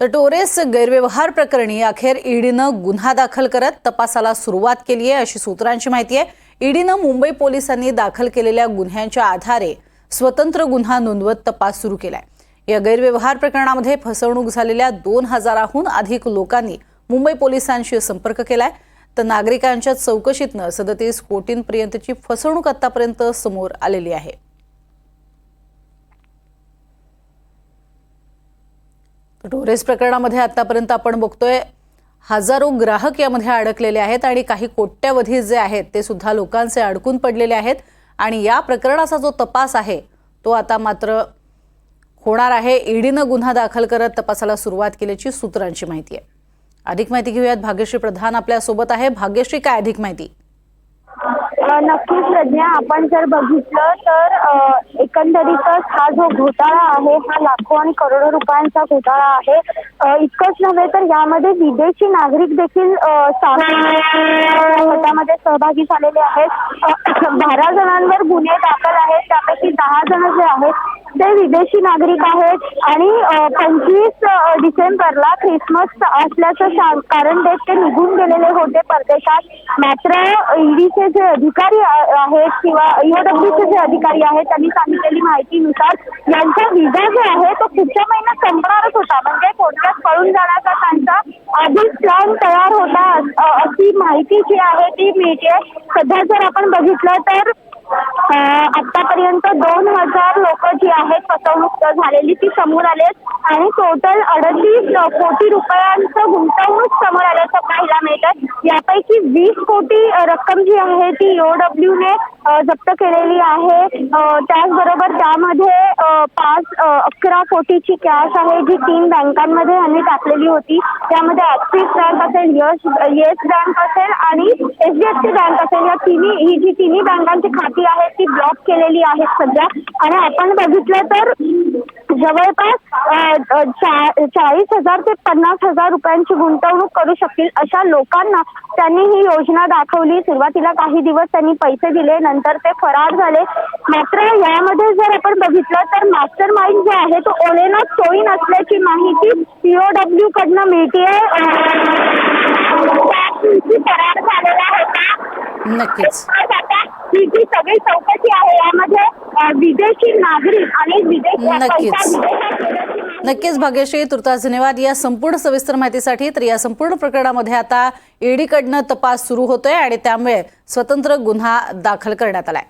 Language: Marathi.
तर टोरेस गैरव्यवहार प्रकरणी अखेर ईडीनं गुन्हा दाखल करत तपासाला सुरुवात केली आहे अशी सूत्रांची माहिती आहे। ईडीनं मुंबई पोलिसांनी दाखल केलेल्या गुन्ह्यांच्या आधारे स्वतंत्र गुन्हा नोंदवत तपास सुरू केलाय। या गैरव्यवहार प्रकरणामध्ये फसवणूक झालेल्या 2000हून अधिक लोकांनी मुंबई पोलिसांशी संपर्क केलाय। तर नागरिकांच्या चौकशीतनं 37 कोटींपर्यंतची फसवणूक आतापर्यंत समोर आलेली आहे। टोरेस प्रकरणामध्ये आतापर्यंत आपण बघतोय हजारो ग्राहक यामध्ये अडकलेले आहेत आणि काही कोट्यवधी जे आहेत ते सुद्धा लोकांचे अडकून पडलेले आहेत आणि या प्रकरणाचा जो तपास आहे तो आता मात्र होणार आहे। ईडीनं गुन्हा दाखल करत तपासाला सुरुवात केल्याची सूत्रांची माहिती आहे। अधिक माहिती घेऊयात, भाग्यश्री प्रधान आपल्या सोबत आहे। भाग्यश्री, काय अधिक माहिती? नक्कीच प्रज्ञा, आपण जर बघितलं तर एकंदरीतच हा जो घोटाळा आहे हा लाखो आणि करोडो रुपयांचा घोटाळा आहे। इतकंच नव्हे तर यामध्ये विदेशी नागरिक देखील गटामध्ये सहभागी झालेले आहेत। 12 जणांवर गुन्हे दाखल आहेत, त्यापैकी 10 जण जे आहेत ते विदेशी नागरिक आहेत आणि 25 डिसेंबरला ख्रिसमस असल्याचं कारण देत ते निघून गेलेले होते परदेशात। मात्र ईडीचे जे अधिकारी आहेत किंवा ईओडब्ल्यूचे जे अधिकारी आहेत त्यांनी सांगितलेली माहितीनुसार यांचा विजा जो आहे तो पुढच्या महिन्यात संपणारच होता, म्हणजे थोडक्यात पळून जाण्याचा त्यांचा आधीच प्लॅन तयार होता अशी माहिती जी आहे ती मिळते। सध्या जर आपण बघितलं तर आतापर्यंत 2000 लोक जी आहेत फसवणूक झालेली ती समोर आलेत आणि टोटल 38 कोटी रुपयांचं गुंतवणूक समोर आल्याचं पाहायला मिळतं। यापैकी 20 कोटी रक्कम जी आहे ती ईओडब्ल्यूने जप्त केलेली आहे। त्याचबरोबर त्यामध्ये 11 कोटीची कॅश आहे जी 3 बँकांमध्ये यांनी टाकलेली होती। त्यामध्ये ऍक्सिस बँक असेल, येस बँक असेल आणि एचडीएफसी बँक असेल, या ही जी तिन्ही बँकांची खाती आहेत ती ब्लॉक केलेली आहेत सध्या। आणि आपण बघितलं तर जवळपास 40,000 ते 50,000 रुपयांची गुंतवणूक करू शकतील अशा लोकांना त्यांनी ही योजना दाखवली। सुरुवातीला काही दिवस त्यांनी पैसे दिले, नंतर ते फरार झाले। मात्र यामध्ये जर आपण बघितलं तर मास्टर माइंड जे आहे तो ओलेना सोईन असल्याची माहिती ईओडब्ल्यू कडनं मिळतेय। फरार झालेला होता। नक्कीच ही सगळी चौकशी आहे यामध्ये विदेशी नागरिक आणि नक्कीच भाग्यश्री, तुर्तास धन्यवाद या संपूर्ण सविस्तर माहितीसाठी। तर या संपूर्ण प्रकरणामध्ये आता ईडीकडनं तपास सुरू होतोय आणि त्यामुळे स्वतंत्र गुन्हा दाखल करण्यात आलाय।